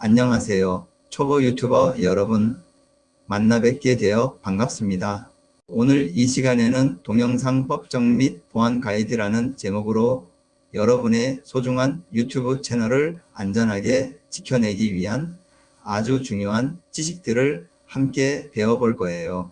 안녕하세요. 초보 유튜버 여러분, 만나 뵙게 되어 반갑습니다. 오늘 이 시간에는 동영상 법정 및 보안 가이드라는 제목으로 여러분의 소중한 유튜브 채널을 안전하게 지켜내기 위한 아주 중요한 지식들을 함께 배워볼 거예요.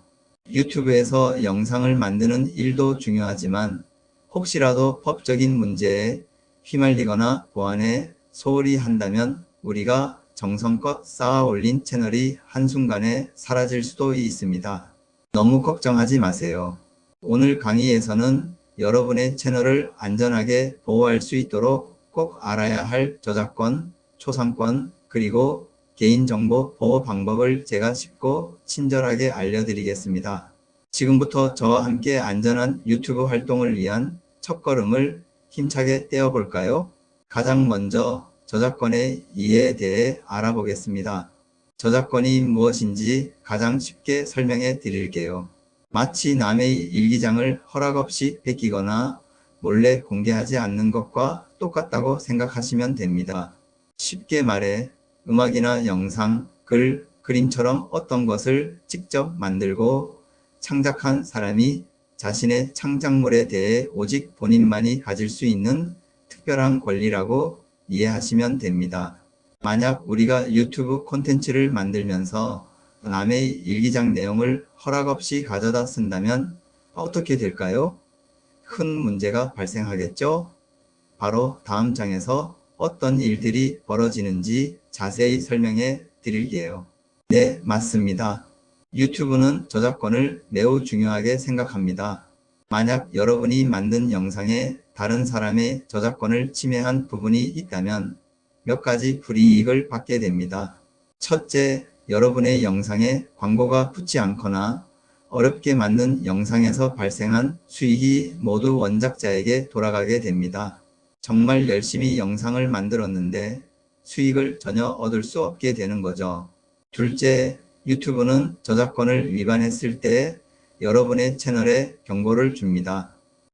유튜브에서 영상을 만드는 일도 중요하지만 혹시라도 법적인 문제에 휘말리거나 보안에 소홀히 한다면 우리가 정성껏 쌓아 올린 채널이 한순간에 사라질 수도 있습니다. 너무 걱정하지 마세요. 오늘 강의에서는 여러분의 채널을 안전하게 보호할 수 있도록 꼭 알아야 할 저작권, 초상권, 그리고 개인정보 보호 방법을 제가 쉽고 친절하게 알려드리겠습니다. 지금부터 저와 함께 안전한 유튜브 활동을 위한 첫걸음을 힘차게 떼어볼까요? 가장 먼저 저작권의 이해에 대해 알아보겠습니다. 저작권이 무엇인지 가장 쉽게 설명해 드릴게요. 마치 남의 일기장을 허락 없이 베끼거나 몰래 공개하지 않는 것과 똑같다고 생각하시면 됩니다. 쉽게 말해 음악이나 영상, 글, 그림처럼 어떤 것을 직접 만들고 창작한 사람이 자신의 창작물에 대해 오직 본인만이 가질 수 있는 특별한 권리라고 이해하시면 됩니다. 만약 우리가 유튜브 콘텐츠를 만들면서 남의 일기장 내용을 허락 없이 가져다 쓴다면 어떻게 될까요? 큰 문제가 발생하겠죠? 바로 다음 장에서 어떤 일들이 벌어지는지 자세히 설명해 드릴게요. 네, 맞습니다. 유튜브는 저작권을 매우 중요하게 생각합니다. 만약 여러분이 만든 영상에 다른 사람의 저작권을 침해한 부분이 있다면 몇 가지 불이익을 받게 됩니다. 첫째, 여러분의 영상에 광고가 붙지 않거나 어렵게 만든 영상에서 발생한 수익이 모두 원작자에게 돌아가게 됩니다. 정말 열심히 영상을 만들었는데 수익을 전혀 얻을 수 없게 되는 거죠. 둘째, 유튜브는 저작권을 위반했을 때 여러분의 채널에 경고를 줍니다.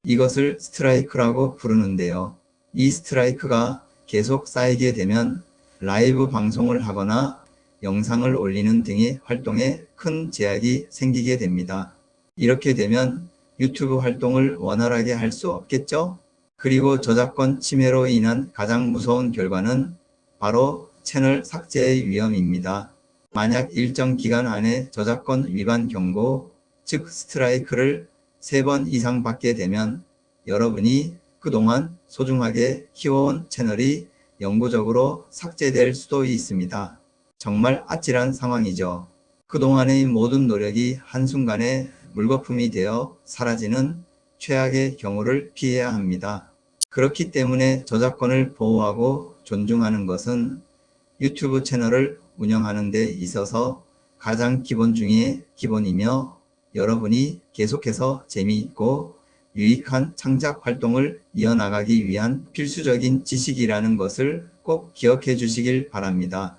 이것을 스트라이크라고 부르는데요. 이 스트라이크가 계속 쌓이게 되면 라이브 방송을 하거나 영상을 올리는 등의 활동에 큰 제약이 생기게 됩니다. 이렇게 되면 유튜브 활동을 원활하게 할 수 없겠죠? 그리고 저작권 침해로 인한 가장 무서운 결과는 바로 채널 삭제의 위험입니다. 만약 일정 기간 안에 저작권 위반 경고, 즉 스트라이크를 3번 이상 받게 되면 여러분이 그동안 소중하게 키워온 채널이 영구적으로 삭제될 수도 있습니다. 정말 아찔한 상황이죠. 그동안의 모든 노력이 한순간에 물거품이 되어 사라지는 최악의 경우를 피해야 합니다. 그렇기 때문에 저작권을 보호하고 존중하는 것은 유튜브 채널을 운영하는 데 있어서 가장 기본 중에 기본이며 여러분이 계속해서 재미있고 유익한 창작 활동을 이어나가기 위한 필수적인 지식이라는 것을 꼭 기억해 주시길 바랍니다.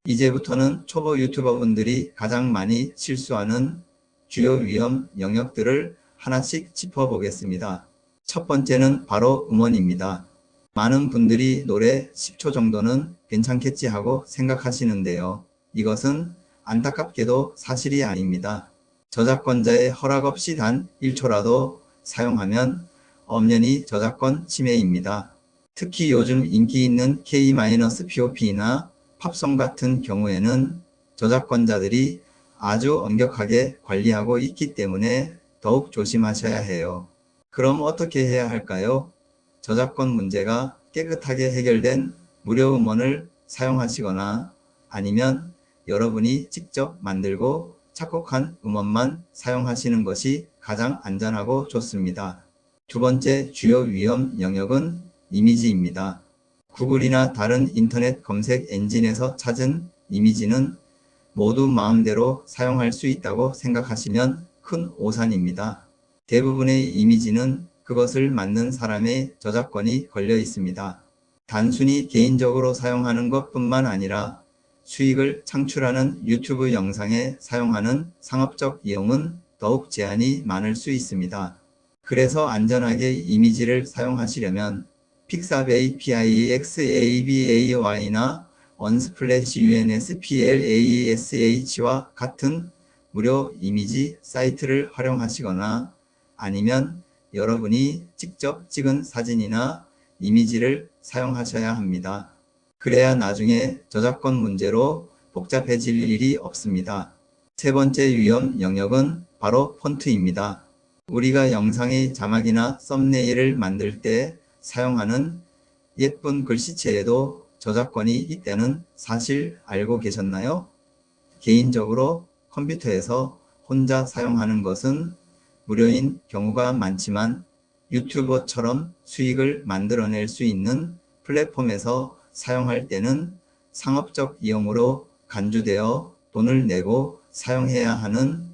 이제부터는 초보 유튜버분들이 가장 많이 실수하는 주요 위험 영역들을 하나씩 짚어보겠습니다. 첫 번째는 바로 음원입니다. 많은 분들이 노래 10초 정도는 괜찮겠지 하고 생각하시는데요. 이것은 안타깝게도 사실이 아닙니다. 저작권자의 허락 없이 단 1초라도 사용하면 엄연히 저작권 침해입니다. 특히 요즘 인기 있는 K-POP나 팝송 같은 경우에는 저작권자들이 아주 엄격하게 관리하고 있기 때문에 더욱 조심하셔야 해요. 그럼 어떻게 해야 할까요? 저작권 문제가 깨끗하게 해결된 무료 음원을 사용하시거나 아니면 여러분이 직접 만들고 작곡한 음원만 사용하시는 것이 가장 안전하고 좋습니다. 두 번째 주요 위험 영역은 이미지입니다. 구글이나 다른 인터넷 검색 엔진에서 찾은 이미지는 모두 마음대로 사용할 수 있다고 생각하시면 큰 오산입니다. 대부분의 이미지는 그것을 만든 사람의 저작권이 걸려 있습니다. 단순히 개인적으로 사용하는 것뿐만 아니라 수익을 창출하는 유튜브 영상에 사용하는 상업적 이용은 더욱 제한이 많을 수 있습니다. 그래서 안전하게 이미지를 사용하시려면 픽사베이 PIXABAY나 언스플래시 UNSPLASH와 같은 무료 이미지 사이트를 활용하시거나 아니면 여러분이 직접 찍은 사진이나 이미지를 사용하셔야 합니다. 그래야 나중에 저작권 문제로 복잡해질 일이 없습니다. 세 번째 위험 영역은 바로 폰트입니다. 우리가 영상의 자막이나 썸네일을 만들 때 사용하는 예쁜 글씨체에도 저작권이 있다는 사실 알고 계셨나요? 개인적으로 컴퓨터에서 혼자 사용하는 것은 무료인 경우가 많지만 유튜버처럼 수익을 만들어낼 수 있는 플랫폼에서 사용할 때는 상업적 이용으로 간주되어 돈을 내고 사용해야 하는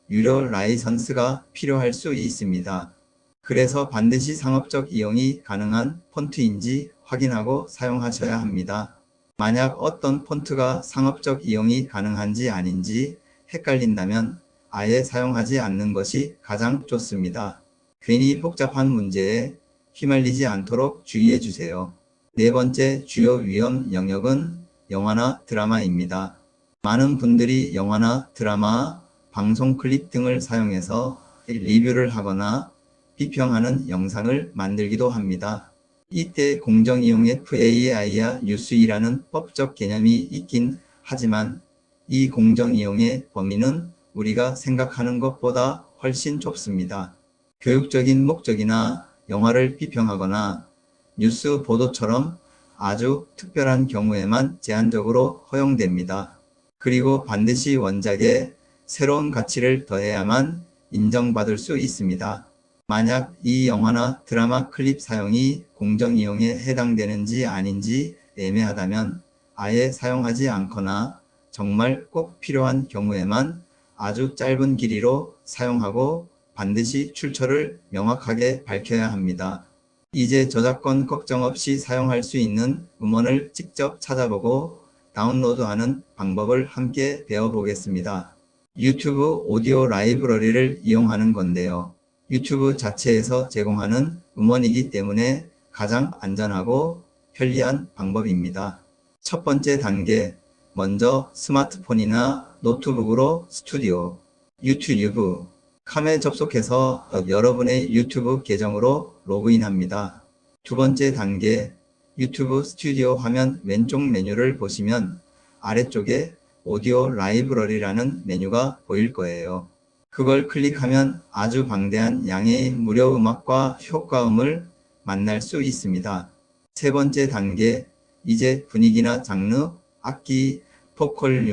유료 라이선스가 필요할 수 있습니다. 그래서 반드시 상업적 이용이 가능한 폰트인지 확인하고 사용하셔야 합니다. 만약 어떤 폰트가 상업적 이용이 가능한지 아닌지 헷갈린다면 아예 사용하지 않는 것이 가장 좋습니다. 괜히 복잡한 문제에 휘말리지 않도록 주의해 주세요. 네 번째 주요 위험 영역은 영화나 드라마입니다. 많은 분들이 영화나 드라마, 방송 클립 등을 사용해서 리뷰를 하거나 비평하는 영상을 만들기도 합니다. 이때 공정이용 FAI와 유수이라는 법적 개념이 있긴 하지만 이 공정이용의 범위는 우리가 생각하는 것보다 훨씬 좁습니다. 교육적인 목적이나 영화를 비평하거나 뉴스 보도처럼 아주 특별한 경우에만 제한적으로 허용됩니다. 그리고 반드시 원작에 새로운 가치를 더해야만 인정받을 수 있습니다. 만약 이 영화나 드라마 클립 사용이 공정이용에 해당되는지 아닌지 애매하다면 아예 사용하지 않거나 정말 꼭 필요한 경우에만 아주 짧은 길이로 사용하고 반드시 출처를 명확하게 밝혀야 합니다. 이제 저작권 걱정 없이 사용할 수 있는 음원을 직접 찾아보고 다운로드하는 방법을 함께 배워보겠습니다. 유튜브 오디오 라이브러리를 이용하는 건데요. 유튜브 자체에서 제공하는 음원이기 때문에 가장 안전하고 편리한 방법입니다. 첫 번째 단계, 먼저 스마트폰이나 노트북으로 스튜디오, 유튜브, 캄에 접속해서 여러분의 유튜브 계정으로 로그인합니다. 두 번째 단계, 유튜브 스튜디오 화면 왼쪽 메뉴를 보시면 아래쪽에 오디오 라이브러리라는 메뉴가 보일 거예요. 그걸 클릭하면 아주 방대한 양의 무료 음악과 효과음을 만날 수 있습니다. 세 번째 단계, 이제 분위기나 장르, 악기, 보컬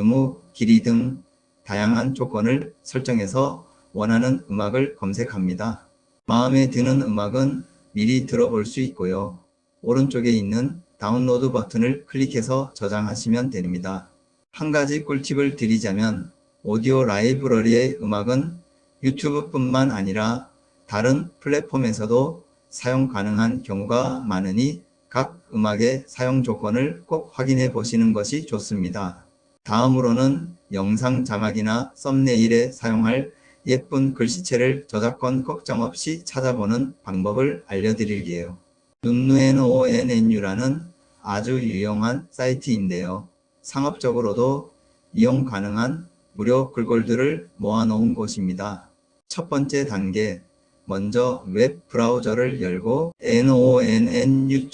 길이 등 다양한 조건을 설정해서 원하는 음악을 검색합니다. 마음에 드는 음악은 미리 들어볼 수 있고요. 오른쪽에 있는 다운로드 버튼을 클릭해서 저장하시면 됩니다. 한 가지 꿀팁을 드리자면 오디오 라이브러리의 음악은 유튜브뿐만 아니라 다른 플랫폼에서도 사용 가능한 경우가 많으니 각 음악의 사용 조건을 꼭 확인해 보시는 것이 좋습니다. 다음으로는 영상 자막이나 썸네일에 사용할 예쁜 글씨체를 저작권 걱정 없이 찾아보는 방법을 알려드릴게요. nunnunu라는 아주 유용한 사이트인데요. 상업적으로도 이용 가능한 무료 글꼴들을 모아놓은 곳입니다. 첫 번째 단계, 먼저 웹 브라우저를 열고 nonnu.cc라고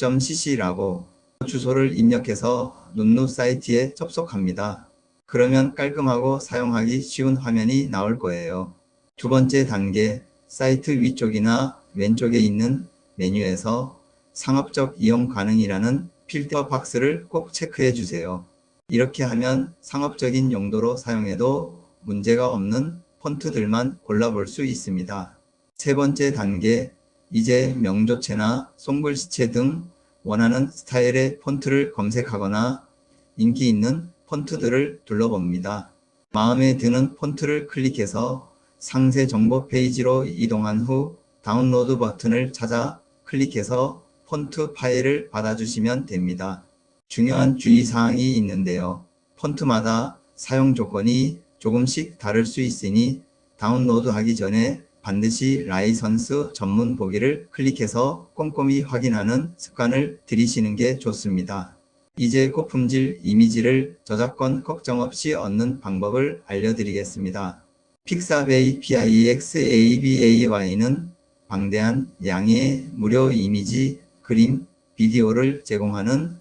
주소를 입력해서 눈누 사이트에 접속합니다. 그러면 깔끔하고 사용하기 쉬운 화면이 나올 거예요. 두 번째 단계, 사이트 위쪽이나 왼쪽에 있는 메뉴에서 상업적 이용 가능이라는 필터 박스를 꼭 체크해 주세요. 이렇게 하면 상업적인 용도로 사용해도 문제가 없는 폰트들만 골라볼 수 있습니다. 세 번째 단계, 이제 명조체나 송글씨체 등 원하는 스타일의 폰트를 검색하거나 인기 있는 폰트들을 둘러봅니다. 마음에 드는 폰트를 클릭해서 상세 정보 페이지로 이동한 후 다운로드 버튼을 찾아 클릭해서 폰트 파일을 받아주시면 됩니다. 중요한 주의사항이 있는데요. 폰트마다 사용 조건이 조금씩 다를 수 있으니 다운로드하기 전에 반드시 라이선스 전문 보기를 클릭해서 꼼꼼히 확인하는 습관을 들이시는 게 좋습니다. 이제 고품질 이미지를 저작권 걱정 없이 얻는 방법을 알려드리겠습니다. 픽사베이 PIXABAY는 방대한 양의 무료 이미지, 그림, 비디오를 제공하는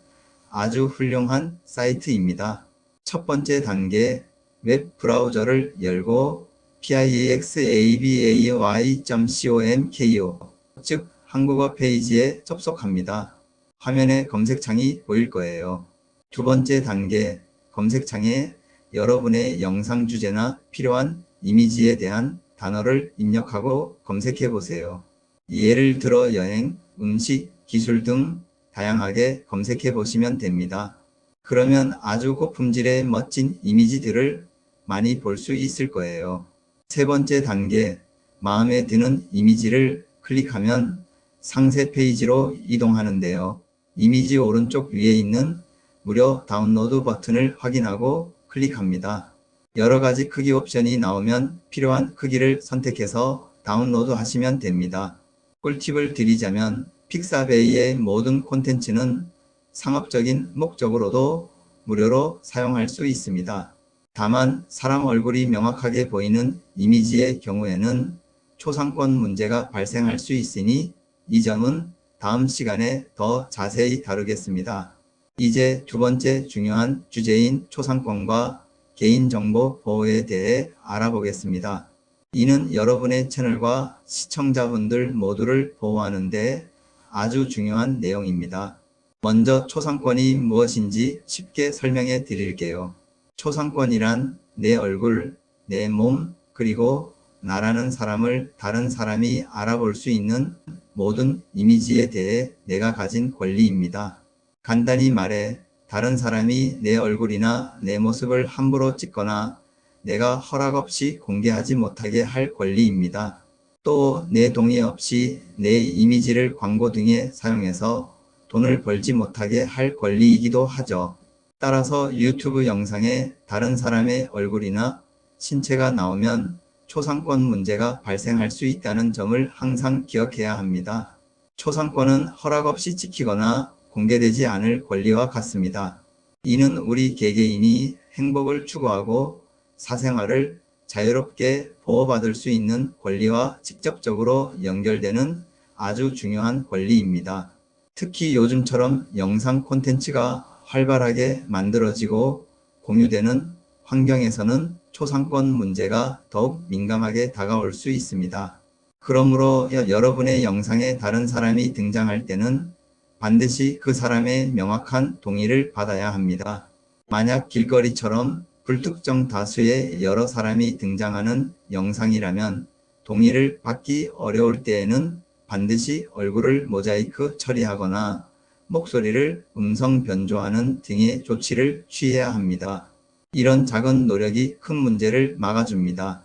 아주 훌륭한 사이트입니다. 첫 번째 단계, 웹 브라우저를 열고 pixabay.com.co 즉 한국어 페이지에 접속합니다. 화면에 검색창이 보일 거예요. 두 번째 단계, 검색창에 여러분의 영상 주제나 필요한 이미지에 대한 단어를 입력하고 검색해 보세요. 예를 들어 여행, 음식, 기술 등 다양하게 검색해 보시면 됩니다. 그러면 아주 고품질의 멋진 이미지들을 많이 볼 수 있을 거예요. 세 번째 단계, 마음에 드는 이미지를 클릭하면 상세 페이지로 이동하는데요. 이미지 오른쪽 위에 있는 무료 다운로드 버튼을 확인하고 클릭합니다. 여러 가지 크기 옵션이 나오면 필요한 크기를 선택해서 다운로드 하시면 됩니다. 꿀팁을 드리자면 픽사베이의 모든 콘텐츠는 상업적인 목적으로도 무료로 사용할 수 있습니다. 다만 사람 얼굴이 명확하게 보이는 이미지의 경우에는 초상권 문제가 발생할 수 있으니 이 점은 다음 시간에 더 자세히 다루겠습니다. 이제 두 번째 중요한 주제인 초상권과 개인정보 보호에 대해 알아보겠습니다. 이는 여러분의 채널과 시청자분들 모두를 보호하는 데 아주 중요한 내용입니다. 먼저 초상권이 무엇인지 쉽게 설명해 드릴게요. 초상권이란 내 얼굴, 내 몸, 그리고 나라는 사람을 다른 사람이 알아볼 수 있는 모든 이미지에 대해 내가 가진 권리입니다. 간단히 말해 다른 사람이 내 얼굴이나 내 모습을 함부로 찍거나 내가 허락 없이 공개하지 못하게 할 권리입니다. 또 내 동의 없이 내 이미지를 광고 등에 사용해서 돈을 벌지 못하게 할 권리이기도 하죠. 따라서 유튜브 영상에 다른 사람의 얼굴이나 신체가 나오면 초상권 문제가 발생할 수 있다는 점을 항상 기억해야 합니다. 초상권은 허락 없이 찍히거나 공개되지 않을 권리와 같습니다. 이는 우리 개개인이 행복을 추구하고 사생활을 자유롭게 보호받을 수 있는 권리와 직접적으로 연결되는 아주 중요한 권리입니다. 특히 요즘처럼 영상 콘텐츠가 활발하게 만들어지고 공유되는 환경에서는 초상권 문제가 더욱 민감하게 다가올 수 있습니다. 그러므로 여러분의 영상에 다른 사람이 등장할 때는 반드시 그 사람의 명확한 동의를 받아야 합니다. 만약 길거리처럼 불특정 다수의 여러 사람이 등장하는 영상이라면 동의를 받기 어려울 때에는 반드시 얼굴을 모자이크 처리하거나 목소리를 음성 변조하는 등의 조치를 취해야 합니다. 이런 작은 노력이 큰 문제를 막아줍니다.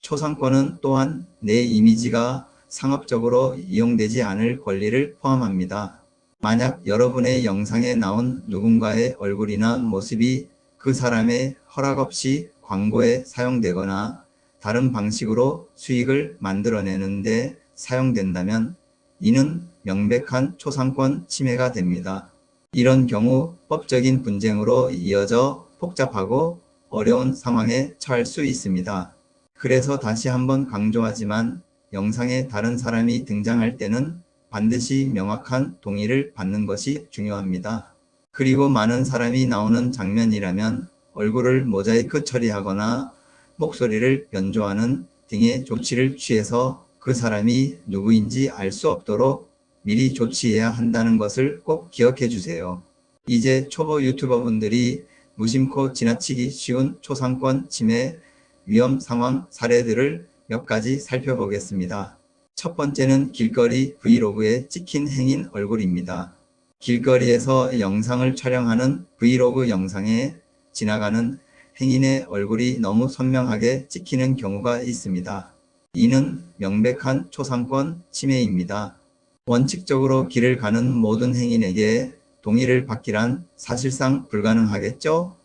초상권은 또한 내 이미지가 상업적으로 이용되지 않을 권리를 포함합니다. 만약 여러분의 영상에 나온 누군가의 얼굴이나 모습이 그 사람의 허락 없이 광고에 사용되거나 다른 방식으로 수익을 만들어내는데 사용된다면 이는 명백한 초상권 침해가 됩니다. 이런 경우 법적인 분쟁으로 이어져 복잡하고 어려운 상황에 처할 수 있습니다. 그래서 다시 한번 강조하지만 영상에 다른 사람이 등장할 때는 반드시 명확한 동의를 받는 것이 중요합니다. 그리고 많은 사람이 나오는 장면이라면 얼굴을 모자이크 처리하거나 목소리를 변조하는 등의 조치를 취해서 그 사람이 누구인지 알 수 없도록 미리 조치해야 한다는 것을 꼭 기억해 주세요. 이제 초보 유튜버분들이 무심코 지나치기 쉬운 초상권 침해 위험 상황 사례들을 몇 가지 살펴보겠습니다. 첫 번째는 길거리 브이로그에 찍힌 행인 얼굴입니다. 길거리에서 영상을 촬영하는 브이로그 영상에 지나가는 행인의 얼굴이 너무 선명하게 찍히는 경우가 있습니다. 이는 명백한 초상권 침해입니다. 원칙적으로 길을 가는 모든 행인에게 동의를 받기란 사실상 불가능하겠죠?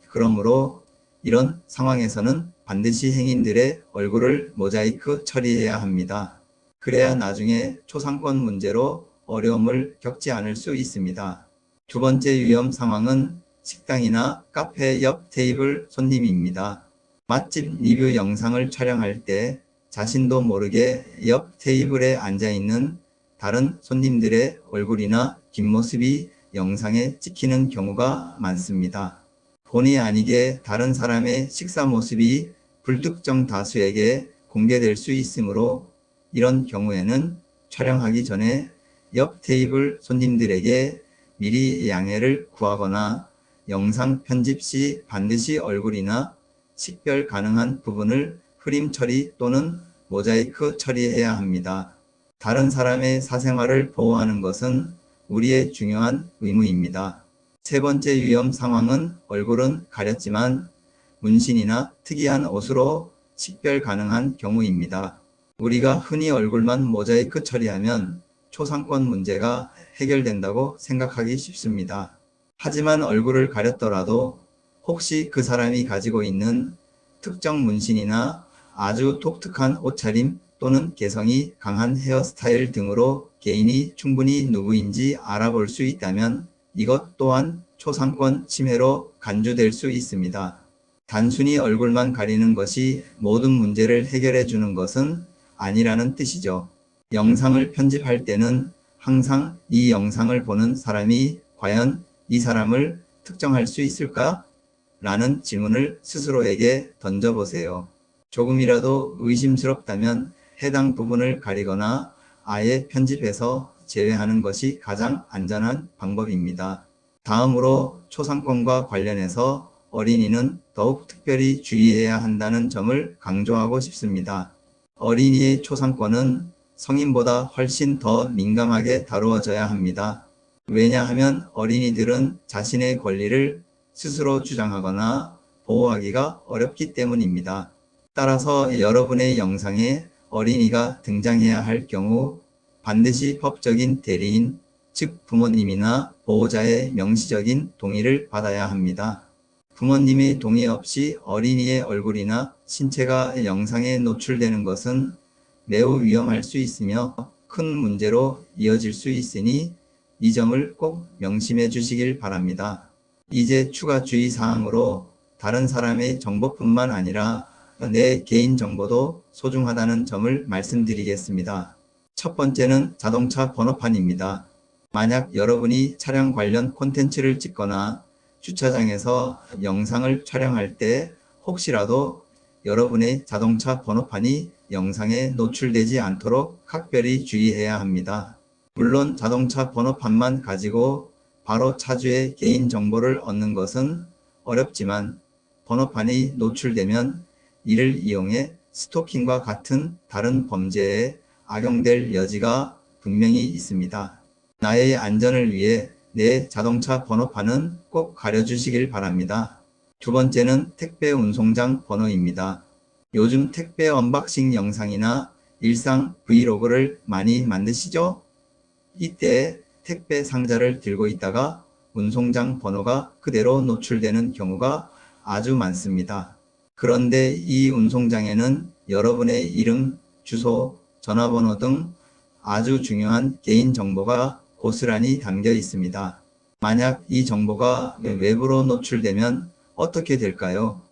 그러므로 이런 상황에서는 반드시 행인들의 얼굴을 모자이크 처리해야 합니다. 그래야 나중에 초상권 문제로 어려움을 겪지 않을 수 있습니다. 두 번째 위험 상황은 식당이나 카페 옆 테이블 손님입니다. 맛집 리뷰 영상을 촬영할 때 자신도 모르게 옆 테이블에 앉아있는 다른 손님들의 얼굴이나 뒷모습이 영상에 찍히는 경우가 많습니다. 본의 아니게 다른 사람의 식사 모습이 불특정 다수에게 공개될 수 있으므로 이런 경우에는 촬영하기 전에 옆 테이블 손님들에게 미리 양해를 구하거나 영상 편집 시 반드시 얼굴이나 식별 가능한 부분을 프림 처리 또는 모자이크 처리해야 합니다. 다른 사람의 사생활을 보호하는 것은 우리의 중요한 의무입니다. 세 번째 위험 상황은 얼굴은 가렸지만 문신이나 특이한 옷으로 식별 가능한 경우입니다. 우리가 흔히 얼굴만 모자이크 처리하면 초상권 문제가 해결된다고 생각하기 쉽습니다. 하지만 얼굴을 가렸더라도 혹시 그 사람이 가지고 있는 특정 문신이나 아주 독특한 옷차림 또는 개성이 강한 헤어스타일 등으로 개인이 충분히 누구인지 알아볼 수 있다면 이것 또한 초상권 침해로 간주될 수 있습니다. 단순히 얼굴만 가리는 것이 모든 문제를 해결해 주는 것은 아니라는 뜻이죠. 영상을 편집할 때는 항상 이 영상을 보는 사람이 과연 이 사람을 특정할 수 있을까? 라는 질문을 스스로에게 던져보세요. 조금이라도 의심스럽다면 해당 부분을 가리거나 아예 편집해서 제외하는 것이 가장 안전한 방법입니다. 다음으로 초상권과 관련해서 어린이는 더욱 특별히 주의해야 한다는 점을 강조하고 싶습니다. 어린이의 초상권은 성인보다 훨씬 더 민감하게 다루어져야 합니다. 왜냐하면 어린이들은 자신의 권리를 스스로 주장하거나 보호하기가 어렵기 때문입니다. 따라서 여러분의 영상에 어린이가 등장해야 할 경우 반드시 법적인 대리인, 즉 부모님이나 보호자의 명시적인 동의를 받아야 합니다. 부모님의 동의 없이 어린이의 얼굴이나 신체가 영상에 노출되는 것은 매우 위험할 수 있으며 큰 문제로 이어질 수 있으니 이 점을 꼭 명심해 주시길 바랍니다. 이제 추가 주의 사항으로 다른 사람의 정보뿐만 아니라 내 개인 정보도 소중하다는 점을 말씀드리겠습니다. 첫 번째는 자동차 번호판입니다. 만약 여러분이 차량 관련 콘텐츠를 찍거나 주차장에서 영상을 촬영할 때 혹시라도 여러분의 자동차 번호판이 영상에 노출되지 않도록 각별히 주의해야 합니다. 물론 자동차 번호판만 가지고 바로 차주의 개인 정보를 얻는 것은 어렵지만 번호판이 노출되면 이를 이용해 스토킹과 같은 다른 범죄에 악용될 여지가 분명히 있습니다. 나의 안전을 위해 내 자동차 번호판은 꼭 가려주시길 바랍니다. 두 번째는 택배 운송장 번호입니다. 요즘 택배 언박싱 영상이나 일상 브이로그를 많이 만드시죠? 이때 택배 상자를 들고 있다가 운송장 번호가 그대로 노출되는 경우가 아주 많습니다. 그런데 이 운송장에는 여러분의 이름, 주소, 전화번호 등 아주 중요한 개인 정보가 고스란히 담겨 있습니다. 만약 이 정보가 외부로 노출되면 어떻게 될까요?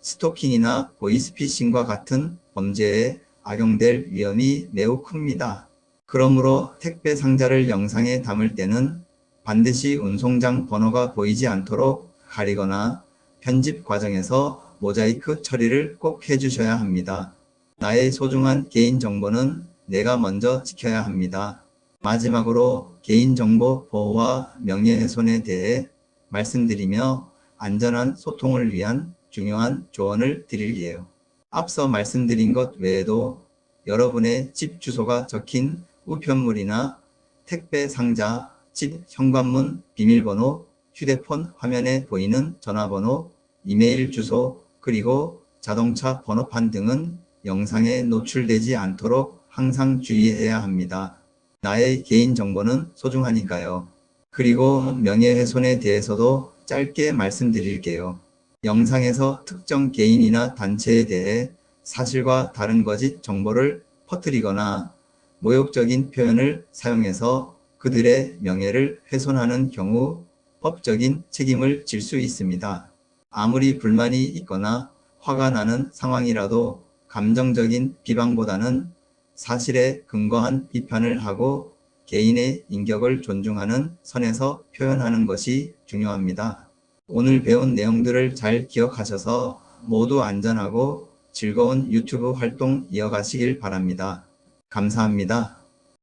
스토킹이나 보이스피싱과 같은 범죄에 악용될 위험이 매우 큽니다. 그러므로 택배 상자를 영상에 담을 때는 반드시 운송장 번호가 보이지 않도록 가리거나 편집 과정에서 모자이크 처리를 꼭 해주셔야 합니다. 나의 소중한 개인정보는 내가 먼저 지켜야 합니다. 마지막으로 개인정보 보호와 명예훼손에 대해 말씀드리며 안전한 소통을 위한 중요한 조언을 드릴게요. 앞서 말씀드린 것 외에도 여러분의 집 주소가 적힌 우편물이나 택배 상자, 집 현관문 비밀번호, 휴대폰 화면에 보이는 전화번호, 이메일 주소, 그리고 자동차 번호판 등은 영상에 노출되지 않도록 항상 주의해야 합니다. 나의 개인정보는 소중하니까요. 그리고 명예훼손에 대해서도 짧게 말씀드릴게요. 영상에서 특정 개인이나 단체에 대해 사실과 다른 거짓 정보를 퍼뜨리거나 모욕적인 표현을 사용해서 그들의 명예를 훼손하는 경우 법적인 책임을 질 수 있습니다. 아무리 불만이 있거나 화가 나는 상황이라도 감정적인 비방보다는 사실에 근거한 비판을 하고 개인의 인격을 존중하는 선에서 표현하는 것이 중요합니다. 오늘 배운 내용들을 잘 기억하셔서 모두 안전하고 즐거운 유튜브 활동 이어가시길 바랍니다. 감사합니다.